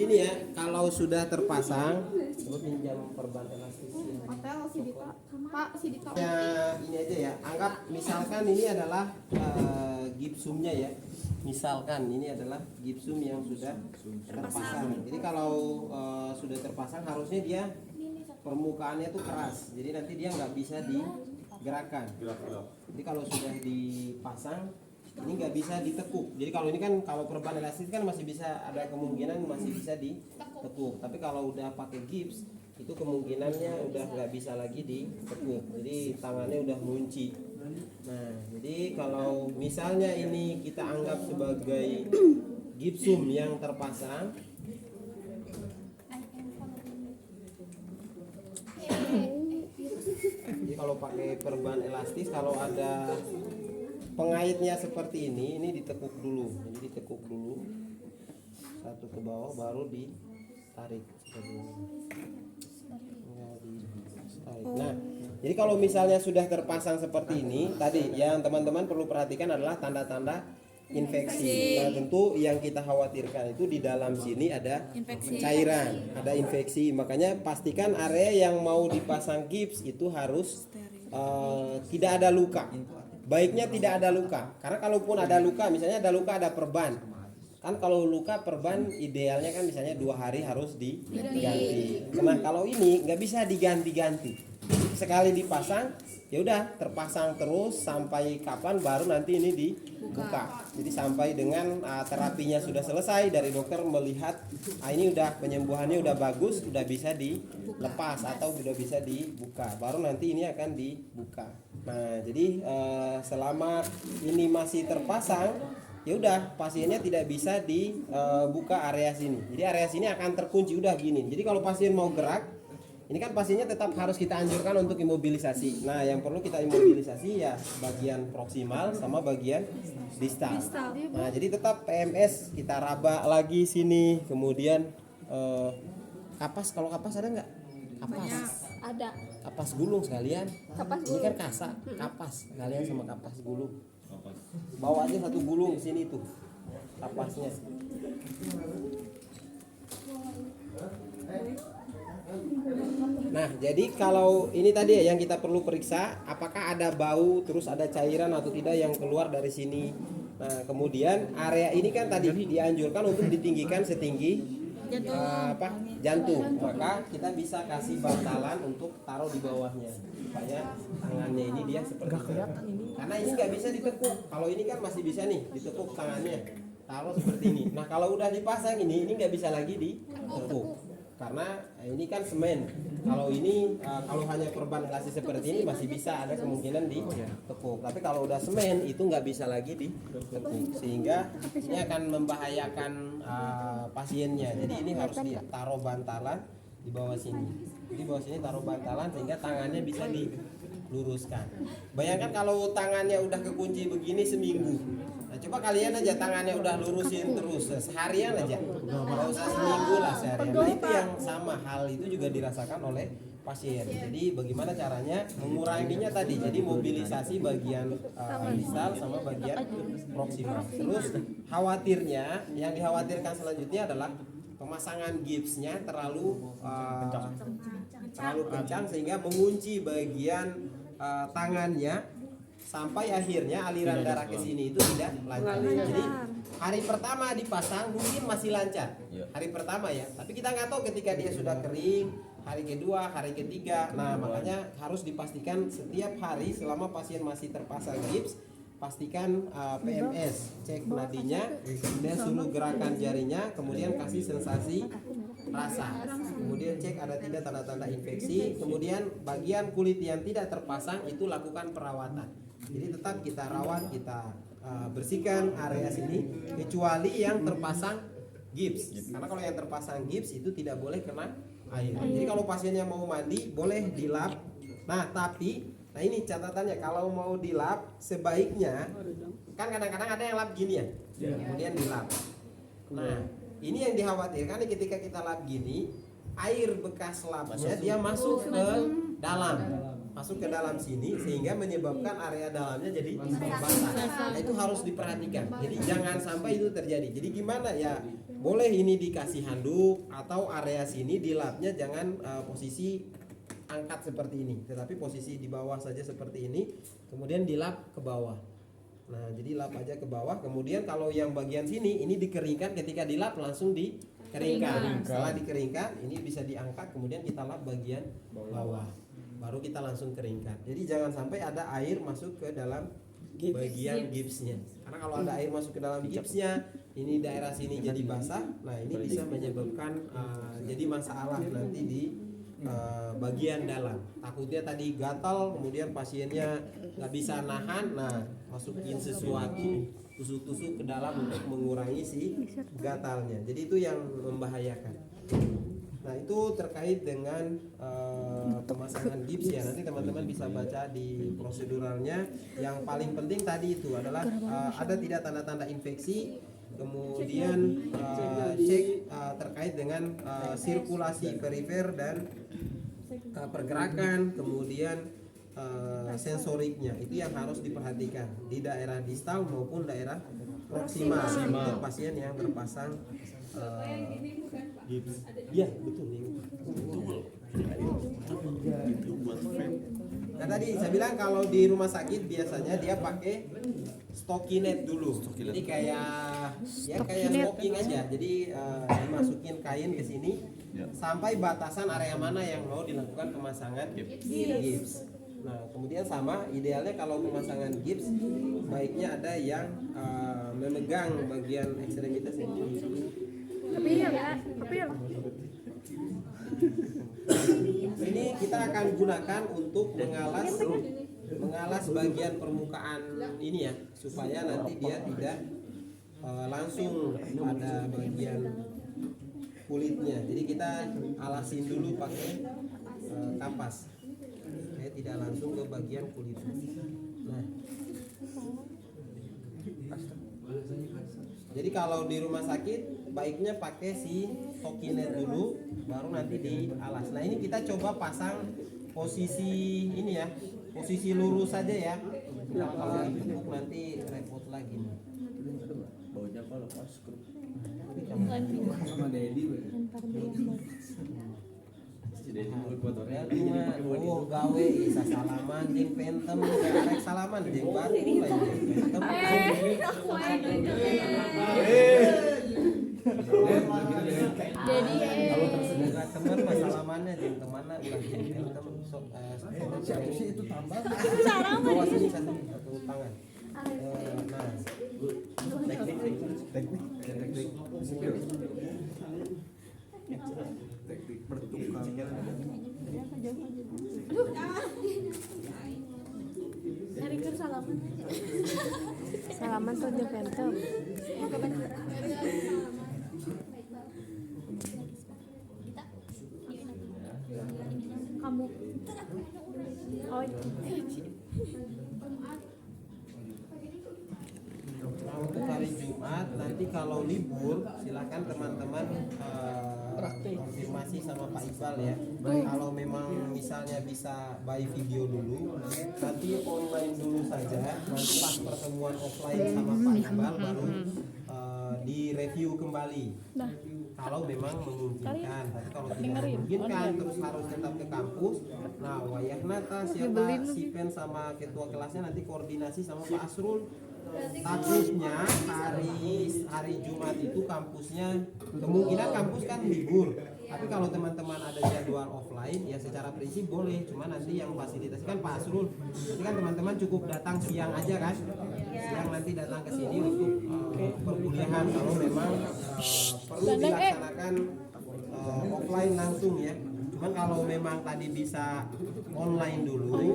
Jadi ini ya, kalau sudah terpasang, coba pinjam perban elastis. Hotel si Dita, Pak si Dita. Ya, ini aja ya. Anggap misalkan ini adalah gipsumnya ya. Misalkan ini adalah gipsum yang sudah terpasang. Jadi kalau sudah terpasang harusnya dia permukaannya tuh keras. Jadi nanti dia nggak bisa digerakkan. Jadi kalau sudah dipasang ini nggak bisa ditekuk. Jadi kalau ini kan kalau perban elastis kan masih bisa ada kemungkinan masih bisa ditekuk. Tapi kalau udah pakai gips itu kemungkinannya udah nggak bisa lagi ditekuk. Jadi tangannya udah mengunci. Nah, jadi kalau misalnya ini kita anggap sebagai gipsum yang terpasang, jadi kalau pakai perban elastis kalau ada pengaitnya seperti ini ditekuk dulu. Jadi ditekuk dulu satu ke bawah baru ditarik seperti ini. Nah, jadi kalau misalnya sudah terpasang seperti ini, tadi yang teman-teman perlu perhatikan adalah tanda-tanda infeksi. Nah, tentu yang kita khawatirkan itu di dalam sini ada cairan, ada infeksi. Makanya pastikan area yang mau dipasang gips itu harus tidak ada luka. Baiknya tidak ada luka. Karena kalaupun ada luka, misalnya ada luka ada perban. Kan kalau luka perban idealnya kan misalnya 2 hari harus diganti. Nah kalau ini nggak bisa diganti-ganti. Sekali dipasang ya udah terpasang terus sampai kapan baru nanti ini dibuka. Jadi sampai dengan terapinya sudah selesai dari dokter melihat ini udah penyembuhannya udah bagus, udah bisa dilepas atau udah bisa dibuka. Baru nanti ini akan dibuka. Nah jadi selama ini masih terpasang ya udah pasiennya tidak bisa dibuka area sini. Jadi area sini akan terkunci udah gini. Jadi kalau pasien mau gerak ini kan pasiennya tetap harus kita anjurkan untuk imobilisasi. Nah, yang perlu kita imobilisasi ya bagian proksimal sama bagian distal. Nah, jadi tetap PMS kita raba lagi sini. Kemudian kapas, kalau kapas ada nggak? Kapas. Ada. Kapas gulung sekalian. Kapas Ini kan kasa, kapas sekalian sama kapas gulung. Bawa aja satu gulung sini tuh kapasnya. Nah, jadi kalau ini tadi ya yang kita perlu periksa apakah ada bau terus ada cairan atau tidak yang keluar dari sini. Nah, kemudian area ini kan tadi dianjurkan untuk ditinggikan setinggi jantung. Maka kita bisa kasih bantalan untuk taruh di bawahnya supaya tangannya ini dia seperti ini. Karena ini nggak bisa ditekuk. Kalau ini kan masih bisa nih ditekuk tangannya. Taruh seperti ini. Nah, kalau udah dipasang ini nggak bisa lagi ditekuk. Karena ini kan semen. Kalau ini kalau hanya perban elastis seperti ini masih bisa ada kemungkinan ditekuk. Tapi kalau udah semen itu nggak bisa lagi ditekuk sehingga ini akan membahayakan pasiennya. Jadi ini harus ditaruh bantalan di bawah sini. Di bawah sini taruh bantalan sehingga tangannya bisa diluruskan. Bayangkan kalau tangannya udah kekunci begini seminggu. Nah, coba kalian aja tangannya udah lurusin terus seharian aja, nggak usah seminggu lah seharian. Nah itu yang sama hal itu juga dirasakan oleh pasien. Jadi bagaimana caranya menguranginya tadi? Jadi mobilisasi bagian distal sama bagian proksimal. Terus khawatirnya, yang dikhawatirkan selanjutnya adalah pemasangan gipsnya terlalu kencang sehingga mengunci bagian tangannya. Sampai akhirnya aliran darah ke sini itu tidak lancar. Jadi hari pertama dipasang mungkin masih lancar. Hari pertama ya. Tapi kita nggak tahu ketika dia sudah kering, hari kedua, hari ketiga. Nah, makanya harus dipastikan setiap hari selama pasien masih terpasang gips, pastikan PMS, cek nadinya, kemudian suruh gerakan jarinya, kemudian kasih sensasi rasa. Kemudian cek ada tidak tanda-tanda infeksi, kemudian bagian kulit yang tidak terpasang itu lakukan perawatan. Jadi tetap kita rawat, kita bersihkan area sini kecuali yang terpasang gips. Karena kalau yang terpasang gips itu tidak boleh kena air. Jadi kalau pasiennya mau mandi boleh dilap. Nah, tapi ini catatannya kalau mau dilap sebaiknya kan kadang-kadang ada yang lap gini ya. Kemudian dilap. Nah, ini yang dikhawatirkan ketika kita lap gini, air bekas lapnya dia masuk ke dalam. Masuk ke dalam sini sehingga menyebabkan area dalamnya jadi basah. Nah, itu harus diperhatikan. Jadi jangan sampai itu terjadi. Jadi gimana ya boleh ini dikasih handuk atau area sini di lapnya jangan posisi angkat seperti ini, tetapi posisi di bawah saja seperti ini, kemudian dilap ke bawah. Nah, jadi lap aja ke bawah, kemudian kalau yang bagian sini ini dikeringkan, ketika dilap langsung dikeringkan. Setelah dikeringkan, ini bisa diangkat, kemudian kita lap bagian bawah. Baru kita langsung keringkan. Jadi jangan sampai ada air masuk ke dalam bagian gipsnya. Karena kalau ada air masuk ke dalam gipsnya, ini daerah sini jadi basah. Nah, ini bisa menyebabkan jadi masalah nanti di bagian dalam. Takutnya tadi gatal, kemudian pasiennya nggak bisa nahan. Nah, masukin sesuatu tusuk-tusuk ke dalam untuk mengurangi si gatalnya. Jadi itu yang membahayakan. Nah, itu terkait dengan pemasangan gips ya. Nanti teman-teman bisa baca di proseduralnya. Yang paling penting tadi itu adalah ada tidak tanda-tanda infeksi. Kemudian cek terkait dengan sirkulasi perifer dan pergerakan, kemudian sensoriknya itu yang harus diperhatikan di daerah distal maupun daerah proksimal untuk pasien yang terpasang gips. Iya betul. Nah tadi saya bilang kalau di rumah sakit biasanya dia pakai stockinette dulu. Jadi kayak stocking aja. Jadi dimasukin kain ke sini sampai batasan area mana yang mau dilakukan pemasangan gips. Nah, kemudian sama idealnya kalau pemasangan gips baiknya ada yang memegang bagian ekstremitas ini. Ini kita akan gunakan untuk mengalas bagian permukaan ini ya, supaya nanti dia tidak langsung pada bagian kulitnya. Jadi kita alasin dulu pakai kapas, supaya tidak langsung ke bagian kulitnya. Nah, jadi kalau di rumah sakit baiknya pakai si stockinette dulu, baru nanti dialas. Nah ini kita coba pasang posisi ini ya, posisi lurus saja ya. Nah, kalau ditekuk nanti repot lagi. Baunya kalau pas grup Sama Dedi. Oh gawe isa salaman jeung pentem, arek salaman jeung batu lain pentem. Jadi kalau tersedia teman masalamannya jeung kemana ulah jeung pentem sok siapa sih itu tambah. Bawa sini satu tangan. Nah, teknik bertukar. Salaman tuh jeung pentem. Kamu. Oh. Nah, untuk hari Jumat nanti kalau libur silakan teman-teman konfirmasi sama Pak Iqbal ya. Kalau memang misalnya bisa by video dulu, nanti online dulu saja. Nanti pas pertemuan offline sama Pak Iqbal baru direview kembali. Kalau memang memungkinkan, tapi kalau tidak memungkinkan terus harus tetap ke kampus. Nah, wayahna siapa si Pen sama ketua kelasnya nanti koordinasi sama Pak Asrul. Takutnya hari Jumat itu kampusnya kemungkinan kampus kan libur. Tapi kalau teman-teman ada jadwal offline ya secara prinsip boleh. Cuma nanti yang fasilitasi kan Pak Asrul. Jadi kan teman-teman cukup datang siang aja kan. Siang nanti datang ke sini untuk perkuliahan kalau memang perlu dilaksanakan offline langsung ya. Cuman kalau memang tadi bisa online dulu,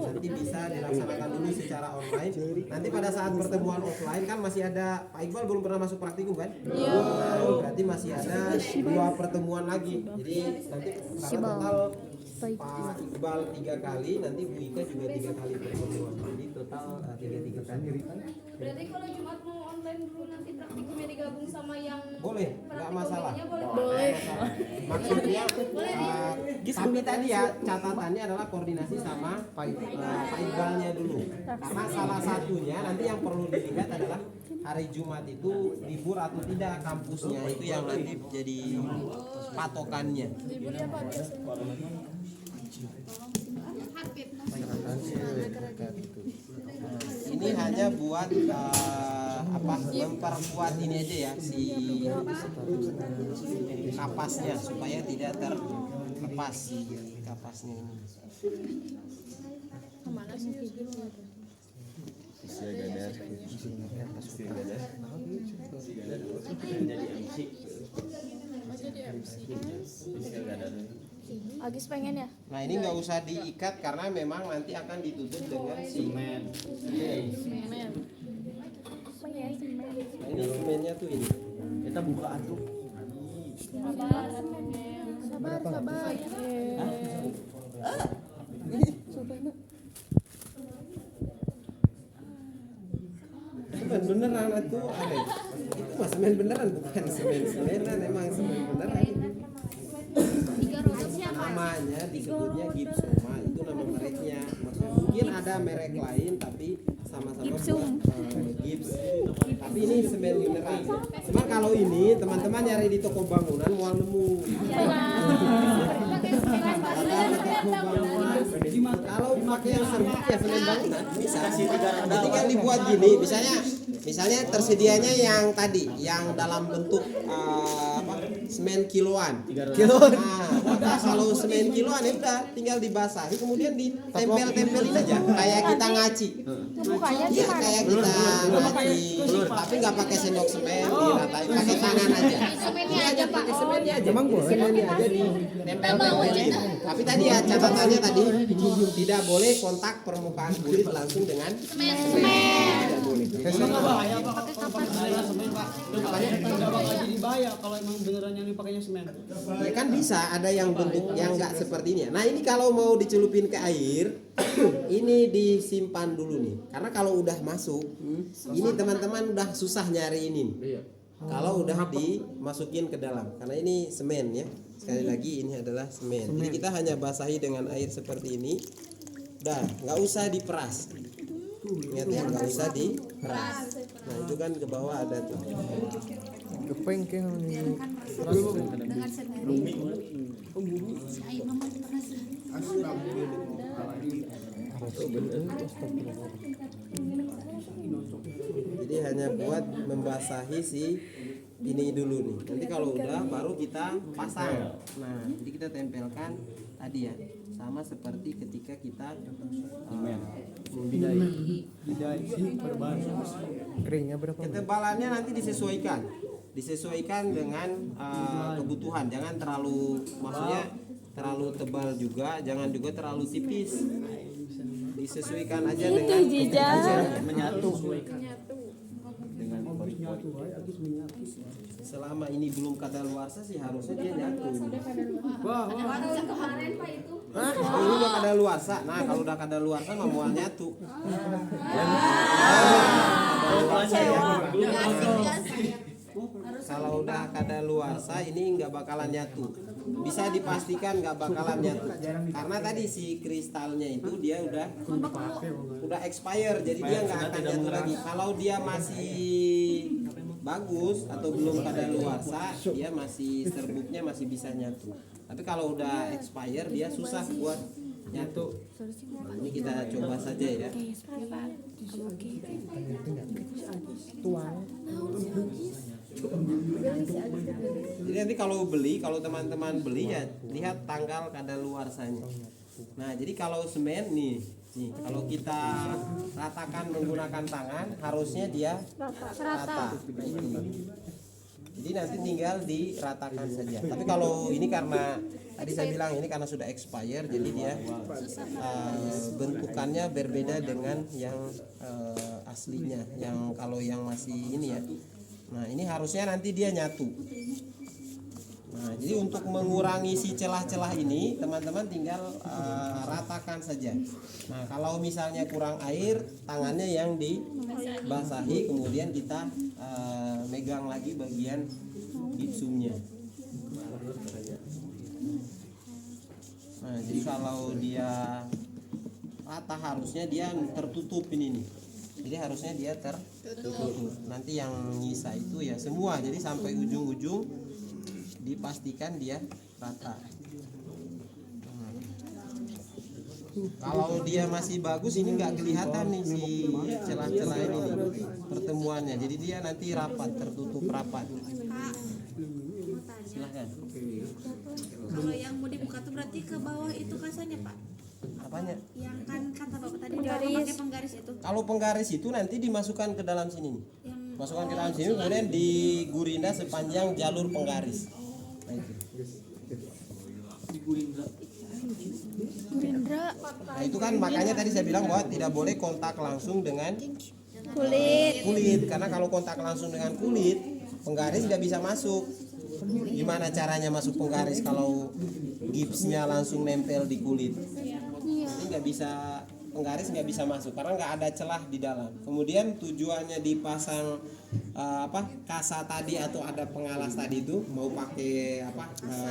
nanti bisa dilaksanakan dulu secara online. Nanti pada saat pertemuan offline kan masih ada Pak Iqbal belum pernah masuk praktikum kan? Iya. Nah, berarti masih ada 2 pertemuan lagi. Jadi nanti karena total Pak Iqbal 3 kali, nanti Bu Ika juga 3 kali pertemuan. Jadi total 33 kan. Berarti kalau Jumat mau online dulu nanti praktikumnya digabung sama yang Boleh, nggak masalah. boleh. Boleh. Maksudnya tapi tadi ya catatannya adalah koordinasi sama Pak Iqbalnya dulu. Karena salah satunya nanti yang perlu dilihat adalah hari Jumat itu libur atau tidak kampusnya, itu yang nanti jadi patokannya. Liburnya apa biasanya? Ini hanya buat memperkuat ini aja ya, si kapasnya supaya tidak terlepas si kapasnya ini. Kemana sih? Agis pengen ya? Nah ini nggak usah diikat karena memang nanti akan ditutup dengan semen. Semen. Apa ya semen? Nah, ini semennya tuh ini. Kita buka atuh. Sabar. Sabar. Semen beneran itu ada. Itu mah semen beneran bukan semen-semenan, emang semen beneran. Namanya disebutnya Gipsoma, itu nama mereknya. Maksudnya mungkin ada merek lain tapi sama-sama buat gips. Tapi ini semen beneran. Cuma kalau ini teman-teman nyari di toko bangunan mau nemu. Kalau pakai yang serbuk ya semen bangunan bisa. Jadi kan dibuat gini, misalnya tersedianya yang tadi, yang dalam bentuk semen kiloan. Nah, kalau semen kiloan ya udah tinggal dibasahi kemudian ditempel-tempelin aja kayak kita ngaci. Bukanya Iya gimana? kayak kita ngaci, tapi nggak pakai sendok semen, diratain pakai tangan aja. Semennya aja Pak. Semennya aja. Emang boleh semennya aja ditempel-tempelin. Tapi tadi ya catatannya tadi tidak boleh kontak permukaan kulit langsung dengan semen. Tidak boleh. Enggak bahaya Pak. Kalau pakai semen Pak. Enggak bakal jadi bahaya kalau emang beneran yang dipakainya semen. Ya kan bisa ada yang bentuk yang nggak seperti ini. Nah ini kalau mau dicelupin ke air, ini disimpan dulu nih. Karena kalau udah masuk, ini teman-teman udah susah nyari ini. Kalau udah dimasukin ke dalam, karena ini semen ya. Sekali lagi ini adalah semen. Jadi kita hanya basahi dengan air seperti ini. Udah, nggak usah diperas. Ingat ya, nggak usah diperas. Nah itu kan ke bawah ada tuh. Gepeng kayak ini. Dengan sendiri. Si Aib memang pernah sih. Jadi hanya buat membasahi si ini dulu nih. Nanti kalau udah baru kita pasang. Nah, jadi kita tempelkan tadi ya, sama seperti ketika kita Keringnya berapa? ketebalannya nanti disesuaikan dengan kebutuhan. Jangan terlalu, maksudnya terlalu tebal juga, jangan juga terlalu tipis. Disesuaikan aja dengan kebutuhan. Menyatu. Selama ini belum kadaluarsa sih harusnya dia nyatu. Kemarin Pak itu. Ini udah kadaluarsa. Nah, kalau udah kadaluarsa mah mau nyatu. Kalau udah kadaluarsa ini nggak bakalan nyatu. Bisa dipastikan nggak bakalan nyatu. Karena tadi si kristalnya itu dia udah expire, jadi dia nggak akan nyatu lagi. Kalau dia masih bagus atau belum kadaluarsa, dia masih serbuknya masih bisa nyatu. Tapi kalau udah expire dia susah buat nyatu. Nah, ini kita coba saja ya. Jadi nanti kalau teman-teman beli ya lihat tanggal kadaluarsanya. Nah, jadi kalau semen nih, kalau kita ratakan menggunakan tangan harusnya dia rata. Nah, ini. Jadi nanti tinggal diratakan saja. Tapi kalau ini karena tadi saya bilang ini karena sudah expire, jadi dia bentukannya berbeda dengan yang aslinya. Yang kalau yang masih ini ya. Nah ini harusnya nanti dia nyatu. Nah jadi untuk mengurangi si celah-celah ini, teman-teman tinggal ratakan saja. Nah, kalau misalnya kurang air, tangannya yang dibasahi, kemudian kita megang lagi bagian gipsumnya. Nah, jadi kalau dia rata harusnya dia tertutup ini nih. Jadi harusnya dia tertutup. Nanti yang nyisa itu ya semua. Jadi sampai ujung-ujung dipastikan dia rata. Kalau dia masih bagus ini nggak kelihatan nih si celah-celah ini nih, pertemuannya. Jadi dia nanti rapat, tertutup rapat. Silahkan. Kalau yang mau dibuka tuh berarti ke bawah itu kasanya Pak? Apanya? Yang kan kata Bapak tadi kalau pakai penggaris itu. Kalau penggaris itu nanti dimasukkan ke dalam sini nih. Masukkan ke dalam sini kemudian digurinda sepanjang jalur penggaris. Nah, itu. Gerindra Nah, itu kan makanya tadi saya bilang bahwa tidak boleh kontak langsung dengan kulit. karena kalau kontak langsung dengan kulit, penggaris nggak bisa masuk. Gimana caranya masuk penggaris kalau gipsnya langsung nempel di kulit? Jadi nggak bisa, penggaris nggak bisa masuk karena nggak ada celah di dalam. Kemudian tujuannya dipasang kasa tadi atau ada pengalas tadi itu mau pakai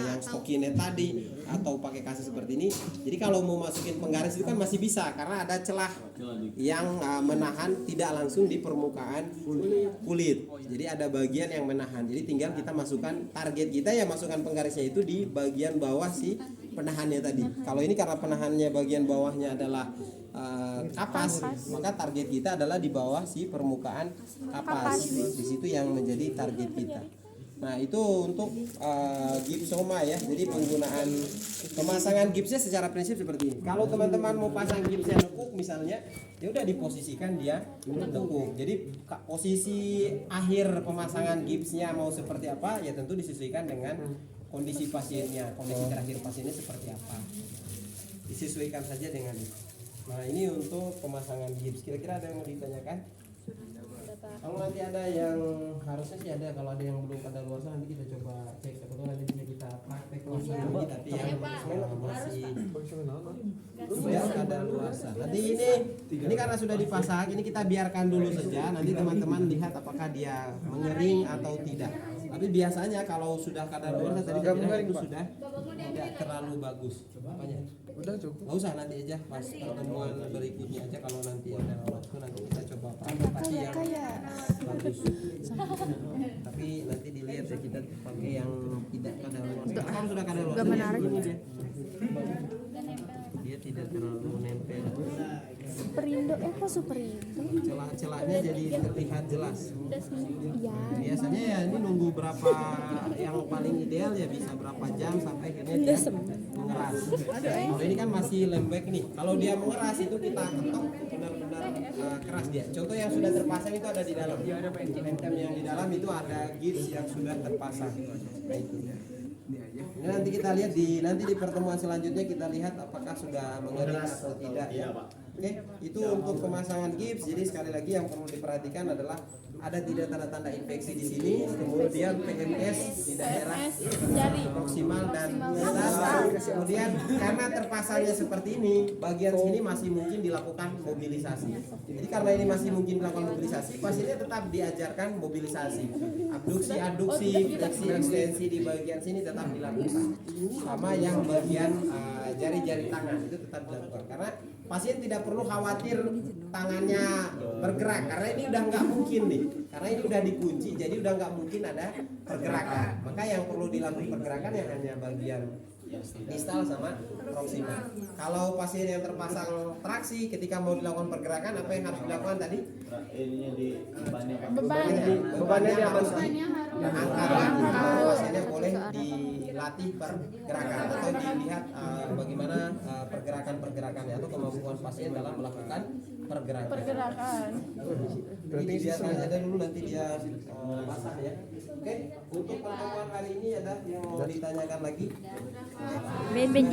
yang stockinette tadi atau pakai kasa seperti ini. Jadi kalau mau masukin penggaris itu kan masih bisa karena ada celah yang menahan tidak langsung di permukaan kulit. Jadi ada bagian yang menahan. Jadi tinggal kita masukkan, target kita ya masukkan penggarisnya itu di bagian bawah si penahannya tadi. Kalau ini karena penahannya bagian bawahnya adalah kapas, maka target kita adalah di bawah si permukaan kapas. Di situ yang menjadi target kita. Nah, itu untuk gipsoma ya. Jadi penggunaan pemasangan gipsnya secara prinsip seperti ini. Kalau teman-teman mau pasang gipsnya nekuk misalnya, ya udah diposisikan dia nekuk. Jadi posisi akhir pemasangan gipsnya mau seperti apa ya tentu disesuaikan dengan kondisi pasiennya, kondisi terakhir pasiennya seperti apa. Disesuaikan saja dengan itu. Nah, ini untuk pemasangan gips. Kira-kira ada yang mau ditanyakan? Kalau nanti ada yang harusnya sih ada, kalau ada yang belum kadaluarsa nanti kita coba cek. Siapa tahu nanti bisa kita praktek langsung lagi, tapi yang masih sudah kadaluarsa. Nanti ini karena sudah dipasang, ini kita biarkan dulu saja. Nanti teman-teman lihat apakah dia mengering atau tidak. Tapi biasanya kalau sudah kadaluarsa tadi saya bilang itu sudah tidak terlalu bagus. Apanya? Udah cukup. Nggak usah, nanti aja pas pertemuan berikutnya aja kalau nanti ada waktu nanti kita coba pakai yang bagus. Tapi nanti dilihat ya kita pakai yang tidak kadaluarsa. Kalau sudah kadaluarsa dia tidak terlalu nempel. Superindo, kok Superindo? Celah-celahnya jadi terlihat jelas. Iya. Biasanya ya ini nunggu berapa, yang paling ideal ya bisa berapa jam sampai akhirnya dia mengeras. Kalau ini kan masih lembek nih. Kalau dia mengeras itu kita ketok benar-benar keras dia. Contoh yang sudah terpasang itu ada di dalam. Item yang di dalam itu ada gips yang sudah terpasang. Nah, itu. Ini nanti kita lihat nanti di pertemuan selanjutnya kita lihat apakah sudah mengering atau tidak ya. Oke, itu untuk pemasangan gips. Jadi sekali lagi yang perlu diperhatikan adalah ada tidak tanda-tanda infeksi di sini, kemudian PMS di daerah proksimal dan distal. Kemudian karena terpasangnya seperti ini, bagian sini masih mungkin dilakukan mobilisasi. Jadi karena ini masih mungkin dilakukan mobilisasi, pasiennya tetap diajarkan mobilisasi, abduksi, aduksi, fleksi, ekstensi di bagian sini tetap dilakukan. Sama yang bagian jari-jari tangan itu tetap dilakukan. Karena pasien tidak perlu khawatir tangannya bergerak karena ini udah nggak mungkin nih, karena ini udah dikunci jadi udah nggak mungkin ada pergerakan. Maka yang perlu dilakukan pergerakan yang hanya bagian distal sama proksimal. Kalau pasien yang terpasang traksi ketika mau dilakukan pergerakan apa yang harus dilakukan tadi? Bebannya harus diangkat. Pasiennya boleh dilatih pergerakan atau dilihat bagaimana pergerakan-pergerakannya atau kemampuan pasien dalam melakukan pergerakan. Berarti biarkan aja dulu nanti dia basah ya. Oke, untuk pertemuan hari ini ada yang mau ditanyakan lagi? Ben